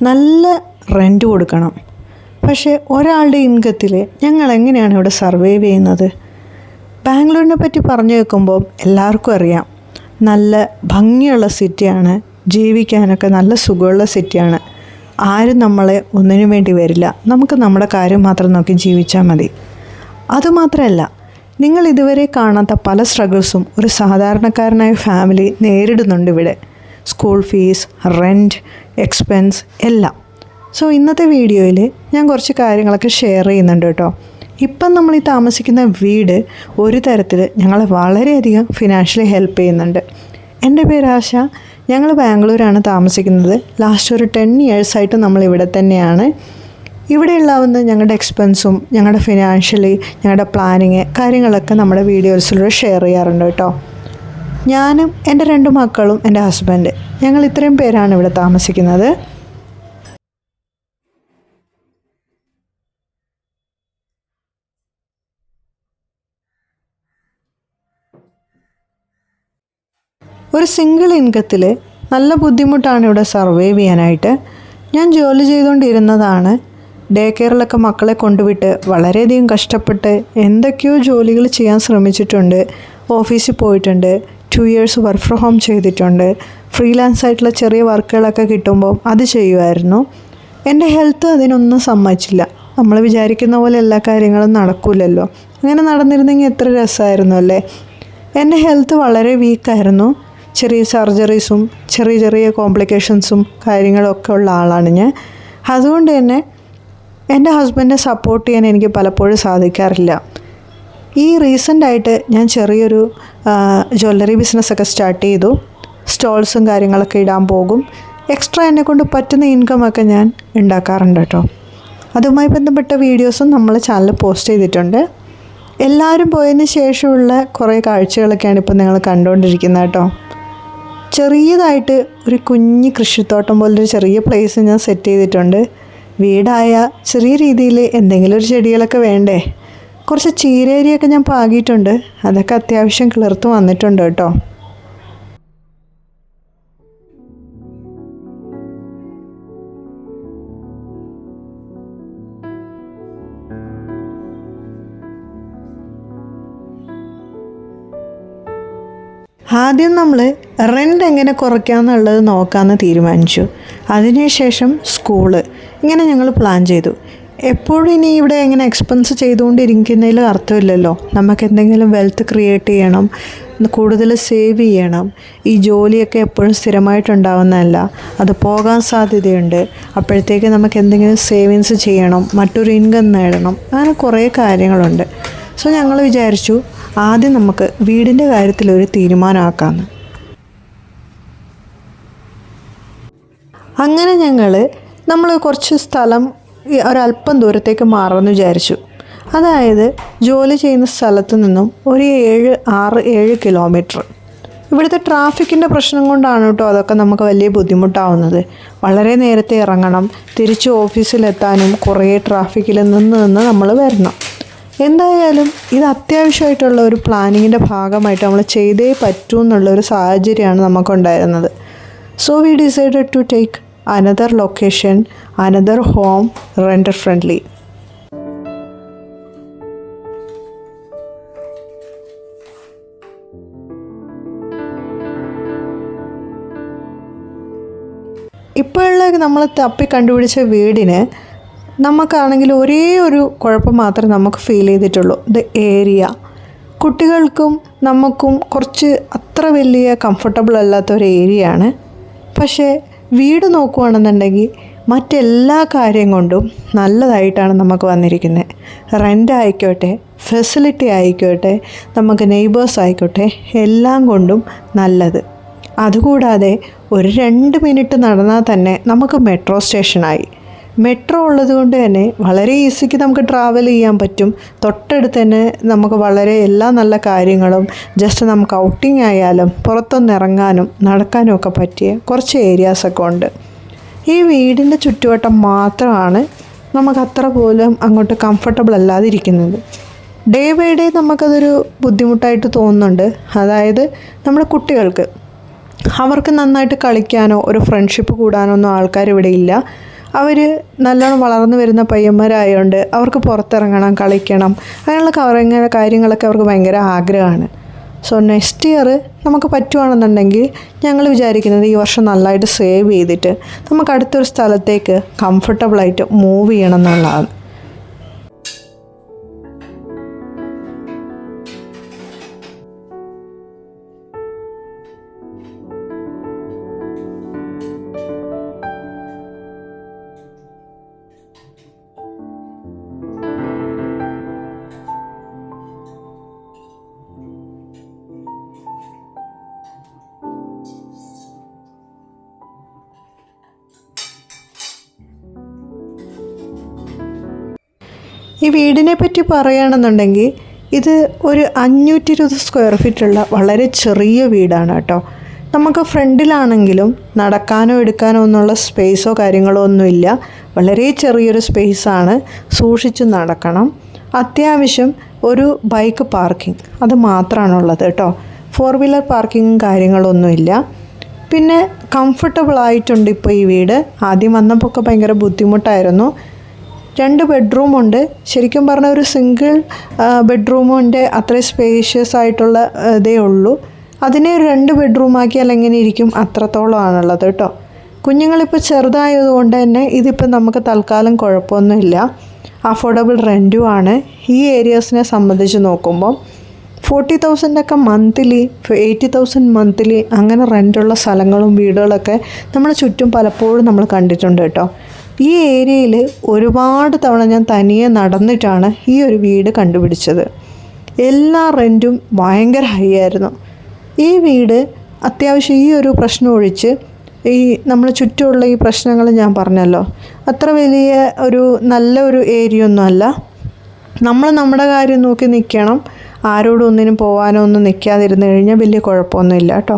നല്ല റെൻറ്റ് കൊടുക്കണം. പക്ഷേ ഒരാളുടെ ഇൻകത്തിൽ ഞങ്ങൾ എങ്ങനെയാണ് ഇവിടെ സർവൈവ് ചെയ്യുന്നത്? ബാംഗ്ലൂരിനെ പറ്റി പറഞ്ഞു കേൾക്കുമ്പോൾ എല്ലാവർക്കും അറിയാം, നല്ല ഭംഗിയുള്ള സിറ്റിയാണ്, ജീവിക്കാനൊക്കെ നല്ല സുഖമുള്ള സിറ്റിയാണ്. ആരും നമ്മളെ ഒന്നിനും വേണ്ടി വരില്ല, നമുക്ക് നമ്മുടെ കാര്യം മാത്രം നോക്കി ജീവിച്ചാൽ മതി. അതുമാത്രമല്ല, നിങ്ങൾ ഇതുവരെ കാണാത്ത പല സ്ട്രഗിൾസും ഒരു സാധാരണക്കാരനായ ഫാമിലി നേരിടുന്നുണ്ട് ഇവിടെ. സ്കൂൾ ഫീസ്, റെൻറ്റ്, എക്സ്പെൻസ് എല്ലാം. സോ ഇന്നത്തെ വീഡിയോയിൽ ഞാൻ കുറച്ച് കാര്യങ്ങളൊക്കെ ഷെയർ ചെയ്യുന്നുണ്ട് കേട്ടോ. ഇപ്പം നമ്മൾ ഈ താമസിക്കുന്ന വീട് ഒരു തരത്തിൽ ഞങ്ങളെ വളരെയധികം ഫിനാൻഷ്യലി ഹെൽപ്പ് ചെയ്യുന്നുണ്ട്. എൻ്റെ പേര് ആശ. ഞങ്ങൾ ബാംഗ്ലൂരാണ് താമസിക്കുന്നത്. ലാസ്റ്റ് ഒരു 10 years നമ്മൾ ഇവിടെ തന്നെയാണ്. ഇവിടെ ഉണ്ടാവുന്ന ഞങ്ങളുടെ എക്സ്പെൻസും ഞങ്ങളുടെ ഫിനാൻഷ്യലി ഞങ്ങളുടെ പ്ലാനിങ് കാര്യങ്ങളൊക്കെ നമ്മുടെ വീഡിയോസിലൂടെ ഷെയർ ചെയ്യാറുണ്ട് കേട്ടോ. ഞാനും എൻ്റെ 2 മക്കളും എൻ്റെ ഹസ്ബൻഡ്, ഞങ്ങൾ ഇത്രയും പേരാണ് ഇവിടെ താമസിക്കുന്നത്. ഒരു സിംഗിൾ ഇൻകത്തിൽ നല്ല ബുദ്ധിമുട്ടാണ് ഇവിടെ സർവൈവ് ചെയ്യാനായിട്ട്. ഞാൻ ജോലി ചെയ്തുകൊണ്ടിരുന്നതാണ്. ഡേ കെയറിലൊക്കെ മക്കളെ കൊണ്ടുവിട്ട് വളരെയധികം കഷ്ടപ്പെട്ട് എന്തൊക്കെയോ ജോലികൾ ചെയ്യാൻ ശ്രമിച്ചിട്ടുണ്ട്. ഓഫീസിൽ പോയിട്ടുണ്ട്, 2 years വർക്ക് ഫ്രം ഹോം ചെയ്തിട്ടുണ്ട്. ഫ്രീലാൻസ് ആയിട്ടുള്ള ചെറിയ വർക്കുകളൊക്കെ കിട്ടുമ്പോൾ അത് ചെയ്യുമായിരുന്നു. എൻ്റെ ഹെൽത്ത് അതിനൊന്നും സമ്മതിച്ചില്ല. നമ്മൾ വിചാരിക്കുന്ന പോലെ എല്ലാ കാര്യങ്ങളും നടക്കില്ലല്ലോ. അങ്ങനെ നടന്നിരുന്നെങ്കിൽ എത്ര രസമായിരുന്നു അല്ലേ. എൻ്റെ ഹെൽത്ത് വളരെ വീക്കായിരുന്നു. ചെറിയ സർജറീസും ചെറിയ കോംപ്ലിക്കേഷൻസും കാര്യങ്ങളൊക്കെ ഉള്ള ആളാണ് ഞാൻ. അതുകൊണ്ട് തന്നെ എൻ്റെ ഹസ്ബൻഡിനെ സപ്പോർട്ട് ചെയ്യാൻ എനിക്ക് പലപ്പോഴും സാധിക്കാറില്ല. ഈ റീസെൻ്റായിട്ട് ഞാൻ ചെറിയൊരു ജ്വല്ലറി ബിസിനസ്സൊക്കെ സ്റ്റാർട്ട് ചെയ്തു. സ്റ്റോൾസും കാര്യങ്ങളൊക്കെ ഇടാൻ പോകും. എക്സ്ട്രാ എന്നെക്കൊണ്ട് പറ്റുന്ന ഇൻകമൊക്കെ ഞാൻ ഉണ്ടാക്കാറുണ്ട് കേട്ടോ. അതുമായി ബന്ധപ്പെട്ട വീഡിയോസും നമ്മൾ ചാനലിൽ പോസ്റ്റ് ചെയ്തിട്ടുണ്ട്. എല്ലാവരും പോയതിന് ശേഷമുള്ള കുറേ കാഴ്ചകളൊക്കെയാണ് ഇപ്പോൾ നിങ്ങൾ കണ്ടുകൊണ്ടിരിക്കുന്നത് കേട്ടോ. ചെറിയതായിട്ട് ഒരു കുഞ്ഞ് കൃഷിത്തോട്ടം പോലൊരു ചെറിയ പ്ലേസ് ഞാൻ സെറ്റ് ചെയ്തിട്ടുണ്ട്. വീടായ ചെറിയ രീതിയിൽ എന്തെങ്കിലും ഒരു ചെടികളൊക്കെ വേണ്ടേ. കുറച്ച് ചീരേരിയൊക്കെ ഞാൻ പാകിയിട്ടുണ്ട്. അതൊക്കെ അത്യാവശ്യം കിളിർത്ത് വന്നിട്ടുണ്ട് കേട്ടോ. ആദ്യം നമ്മൾ റെൻ്റ് എങ്ങനെ കുറയ്ക്കാമെന്നുള്ളത് നോക്കാമെന്ന് തീരുമാനിച്ചു. അതിനുശേഷം സ്കൂള്, ഇങ്ങനെ ഞങ്ങൾ പ്ലാൻ ചെയ്തു. എപ്പോഴും ഇനി ഇവിടെ എങ്ങനെ എക്സ്പെൻസ് ചെയ്തുകൊണ്ടിരിക്കുന്നതിൽ അർത്ഥമില്ലല്ലോ. നമുക്ക് എന്തെങ്കിലും വെൽത്ത് ക്രിയേറ്റ് ചെയ്യണം, കൂടുതൽ സേവ് ചെയ്യണം. ഈ ജോലിയൊക്കെ എപ്പോഴും സ്ഥിരമായിട്ടുണ്ടാവുന്നതല്ല, അത് പോകാൻ സാധ്യതയുണ്ട്. അപ്പോഴത്തേക്ക് നമുക്ക് എന്തെങ്കിലും സേവിങ്സ് ചെയ്യണം, മറ്റൊരു ഇൻകം നേടണം, അങ്ങനെ കുറേ കാര്യങ്ങളുണ്ട്. സോ ഞങ്ങൾ വിചാരിച്ചു ആദ്യം നമുക്ക് വീടിൻ്റെ കാര്യത്തിലൊരു തീരുമാനമാക്കാമെന്ന്. അങ്ങനെ നമ്മൾ കുറച്ച് സ്ഥലം ഒരല്പം ദൂരത്തേക്ക് മാറാമെന്ന് വിചാരിച്ചു. അതായത് ജോലി ചെയ്യുന്ന സ്ഥലത്ത് നിന്നും ഒരു 6-7 കിലോമീറ്റർ. ഇവിടുത്തെ ട്രാഫിക്കിൻ്റെ പ്രശ്നം കൊണ്ടാണ് കേട്ടോ അതൊക്കെ നമുക്ക് വലിയ ബുദ്ധിമുട്ടാവുന്നത്. വളരെ നേരത്തെ ഇറങ്ങണം, തിരിച്ച് ഓഫീസിലെത്താനും കുറേ ട്രാഫിക്കിൽ നിന്ന് നമ്മൾ വരണം. എന്തായാലും ഇത് അത്യാവശ്യമായിട്ടുള്ള ഒരു പ്ലാനിങ്ങിൻ്റെ ഭാഗമായിട്ട് നമ്മൾ ചെയ്തേ പറ്റൂ എന്നുള്ളൊരു സാഹചര്യമാണ് നമുക്കുണ്ടായിരുന്നത്. So we decided to take another location, another home, renter friendly. ഇപ്പോഴുള്ള നമ്മൾ തപ്പി കണ്ടുപിടിച്ച വീടിന് നമുക്കാണെങ്കിൽ ഒരേ ഒരു കുഴപ്പം മാത്രമേ നമുക്ക് ഫീൽ ചെയ്തിട്ടുള്ളൂ, ദ ഏരിയ. കുട്ടികൾക്കും നമുക്കും കുറച്ച് അത്ര വലിയ കംഫർട്ടബിൾ അല്ലാത്തൊരു ഏരിയയാണ്. പക്ഷേ വീട് നോക്കുകയാണെന്നുണ്ടെങ്കിൽ മറ്റെല്ലാ കാര്യം കൊണ്ടും നല്ലതായിട്ടാണ് നമുക്ക് വന്നിരിക്കുന്നത്. റെൻ്റ് ആയിക്കോട്ടെ, ഫെസിലിറ്റി ആയിക്കോട്ടെ, നമുക്ക് നെയ്ബേഴ്സ് ആയിക്കോട്ടെ, എല്ലാം കൊണ്ടും നല്ലത്. അതുകൂടാതെ ഒരു 2 മിനിറ്റ് നടന്നാൽ തന്നെ നമുക്ക് മെട്രോ സ്റ്റേഷനായി. മെട്രോ ഉള്ളത് കൊണ്ട് തന്നെ വളരെ ഈസിക്ക് നമുക്ക് ട്രാവൽ ചെയ്യാൻ പറ്റും. തൊട്ടടുത്ത് തന്നെ നമുക്ക് വളരെ എല്ലാ നല്ല കാര്യങ്ങളും, ജസ്റ്റ് നമുക്ക് ഔട്ടിംഗ് ആയാലും പുറത്തൊന്ന് ഇറങ്ങാനും നടക്കാനും ഒക്കെ പറ്റിയ കുറച്ച് ഏരിയാസൊക്കെ ഉണ്ട്. ഈ വീടിൻ്റെ ചുറ്റുവട്ടം മാത്രമാണ് നമുക്ക് അത്ര പോലും അങ്ങോട്ട് കംഫർട്ടബിൾ അല്ലാതിരിക്കുന്നത്. ഡേ ബൈ ഡേ നമുക്കതൊരു ബുദ്ധിമുട്ടായിട്ട് തോന്നുന്നുണ്ട്. അതായത് നമ്മുടെ കുട്ടികൾക്ക് അവർക്ക് നന്നായിട്ട് കളിക്കാനോ ഒരു ഫ്രണ്ട്ഷിപ്പ് കൂടാനോ ഒന്നും ആൾക്കാർ ഇവിടെ ഇല്ല. അവർ നല്ലോണം വളർന്നു വരുന്ന പയ്യന്മാരായതുകൊണ്ട് അവർക്ക് പുറത്തിറങ്ങണം, കളിക്കണം, അങ്ങനെയുള്ള കാര്യങ്ങളൊക്കെ അവർക്ക് ഭയങ്കര ആഗ്രഹമാണ്. സോ നെക്സ്റ്റ് ഇയർ നമുക്ക് പറ്റുവാണെന്നുണ്ടെങ്കിൽ ഞങ്ങൾ വിചാരിക്കുന്നത് ഈ വർഷം നല്ലതായിട്ട് സേവ് ചെയ്തിട്ട് നമുക്ക് അടുത്തൊരു സ്ഥലത്തേക്ക് കംഫർട്ടബിളായിട്ട് മൂവ് ചെയ്യണം എന്നുള്ളതാണ്. ഈ വീടിനെ പറ്റി പറയുകയാണെന്നുണ്ടെങ്കിൽ ഇത് ഒരു 520 സ്ക്വയർ ഫീറ്റുള്ള വളരെ ചെറിയ വീടാണ് കേട്ടോ. നമുക്ക് ഫ്രണ്ടിലാണെങ്കിലും നടക്കാനോ എടുക്കാനോ ഒന്നുള്ള സ്പേസോ കാര്യങ്ങളോ ഒന്നുമില്ല. വളരെ ചെറിയൊരു സ്പേസാണ്, സൂക്ഷിച്ച് നടക്കണം. അത്യാവശ്യം ഒരു ബൈക്ക് പാർക്കിംഗ് അത് മാത്രമാണുള്ളത് കേട്ടോ. 4 വീലർ പാർക്കിങ്ങും കാര്യങ്ങളൊന്നുമില്ല. പിന്നെ കംഫർട്ടബിളായിട്ടുണ്ട് ഇപ്പോൾ ഈ വീട്. ആദ്യം വന്നപ്പോൾ ഒക്കെ ഭയങ്കര ബുദ്ധിമുട്ടായിരുന്നു. 2 ബെഡ്റൂമുണ്ട്. ശരിക്കും പറഞ്ഞാൽ ഒരു സിംഗിൾ ബെഡ്റൂമിൻ്റെ അത്രയും സ്പേഷ്യസ് ആയിട്ടുള്ള ഇതേ ഉള്ളൂ. അതിനെ 2 ബെഡ്റൂമാക്കിയാൽ എങ്ങനെ ഇരിക്കും, അത്രത്തോളം ആണുള്ളത് കേട്ടോ. കുഞ്ഞുങ്ങളിപ്പോൾ ചെറുതായതുകൊണ്ട് തന്നെ ഇതിപ്പോൾ നമുക്ക് തൽക്കാലം കുഴപ്പമൊന്നുമില്ല. അഫോർഡബിൾ റെൻറ്റുമാണ്. ഈ ഏരിയാസിനെ സംബന്ധിച്ച് നോക്കുമ്പോൾ 40,000 മന്ത്ലി, 80,000 മന്ത്ലി അങ്ങനെ റെൻറ്റുള്ള സ്ഥലങ്ങളും വീടുകളൊക്കെ നമ്മുടെ ചുറ്റും പലപ്പോഴും നമ്മൾ കണ്ടിട്ടുണ്ട് കേട്ടോ. ഈ ഏരിയയിൽ ഒരുപാട് തവണ ഞാൻ തനിയെ നടന്നിട്ടാണ് ഈ ഒരു വീട് കണ്ടുപിടിച്ചത്. എല്ലാ റെൻറ്റും ഭയങ്കര ഹൈ ആയിരുന്നു. ഈ വീട് അത്യാവശ്യം ഈ ഒരു പ്രശ്നം ഒഴിച്ച് ഈ നമ്മൾ ചുറ്റുമുള്ള ഈ പ്രശ്നങ്ങൾ ഞാൻ പറഞ്ഞല്ലോ, അത്ര വലിയ ഒരു നല്ല ഒരു ഏരിയ ഒന്നുമല്ല. നമ്മൾ നമ്മുടെ കാര്യം നോക്കി നിൽക്കണം. ആരോടും ഒന്നിനും പോകാനോ ഒന്നും നിൽക്കാതിരുന്ന് കഴിഞ്ഞാൽ വലിയ കുഴപ്പമൊന്നുമില്ല കേട്ടോ.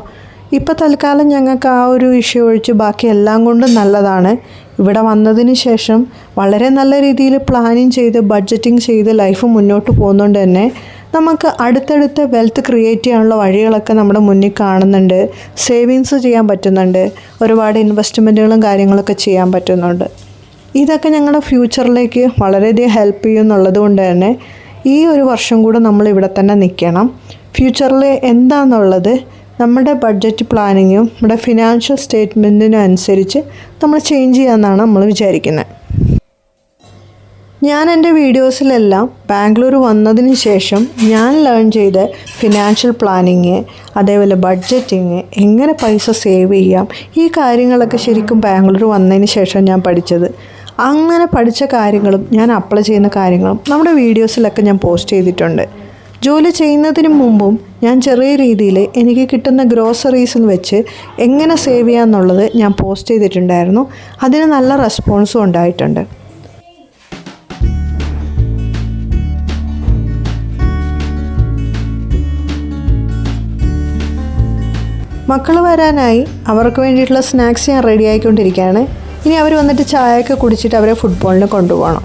ഇപ്പോൾ തൽക്കാലം ഞങ്ങൾക്ക് ആ ഒരു ഇഷ്യൂ ഒഴിച്ച് ബാക്കി എല്ലാം കൊണ്ടും നല്ലതാണ്. ഇവിടെ വന്നതിന് ശേഷം വളരെ നല്ല രീതിയിൽ പ്ലാനിങ് ചെയ്ത് ബഡ്ജറ്റിങ് ചെയ്ത് ലൈഫ് മുന്നോട്ട് പോകുന്നതുകൊണ്ട് തന്നെ നമുക്ക് അടുത്തടുത്ത വെൽത്ത് ക്രിയേറ്റ് ചെയ്യാനുള്ള വഴികളൊക്കെ നമ്മുടെ മുന്നിൽ കാണുന്നുണ്ട്. സേവിങ്സ് ചെയ്യാൻ പറ്റുന്നുണ്ട്. ഒരുപാട് ഇൻവെസ്റ്റ്മെൻറ്റുകളും കാര്യങ്ങളൊക്കെ ചെയ്യാൻ പറ്റുന്നുണ്ട്. ഇതൊക്കെ ഞങ്ങളുടെ ഫ്യൂച്ചറിലേക്ക് വളരെയധികം ഹെൽപ്പ് ചെയ്യും എന്നുള്ളത് കൊണ്ട് തന്നെ ഈ ഒരു വർഷം കൂടെ നമ്മൾ ഇവിടെ തന്നെ നിൽക്കണം. ഫ്യൂച്ചറിൽ എന്താണെന്നുള്ളത് നമ്മുടെ ബഡ്ജറ്റ് പ്ലാനിങ്ങും നമ്മുടെ ഫിനാൻഷ്യൽ സ്റ്റേറ്റ്മെൻറ്റിനും അനുസരിച്ച് നമ്മൾ ചേഞ്ച് ചെയ്യാമെന്നാണ് നമ്മൾ വിചാരിക്കുന്നത്. ഞാൻ എൻ്റെ വീഡിയോസിലെല്ലാം ബാംഗ്ലൂർ വന്നതിന് ശേഷം ഞാൻ ലേൺ ചെയ്ത ഫിനാൻഷ്യൽ പ്ലാനിങ്, അതേപോലെ ബഡ്ജറ്റിങ്, എങ്ങനെ പൈസ സേവ് ചെയ്യാം, ഈ കാര്യങ്ങളൊക്കെ ശരിക്കും ബാംഗ്ലൂർ വന്നതിന് ശേഷം ഞാൻ പഠിച്ചത്. അങ്ങനെ പഠിച്ച കാര്യങ്ങളും ഞാൻ അപ്ലൈ ചെയ്യുന്ന കാര്യങ്ങളും നമ്മുടെ വീഡിയോസിലൊക്കെ ഞാൻ പോസ്റ്റ് ചെയ്തിട്ടുണ്ട്. ജോലി ചെയ്യുന്നതിന് മുമ്പും ഞാൻ ചെറിയ രീതിയിൽ എനിക്ക് കിട്ടുന്ന ഗ്രോസറീസിൽ വെച്ച് എങ്ങനെ സേവ് ചെയ്യാമെന്നുള്ളത് ഞാൻ പോസ്റ്റ് ചെയ്തിട്ടുണ്ടായിരുന്നു. അതിന് നല്ല റെസ്പോൺസും ഉണ്ടായിട്ടുണ്ട്. മക്കൾ വരാനായി അവർക്ക് വേണ്ടിയിട്ടുള്ള സ്നാക്സ് ഞാൻ റെഡി ആയിക്കൊണ്ടിരിക്കുകയാണ്. ഇനി അവർ വന്നിട്ട് ചായയൊക്കെ കുടിച്ചിട്ട് അവരെ ഫുട്ബോളിന് കൊണ്ടുപോകണം.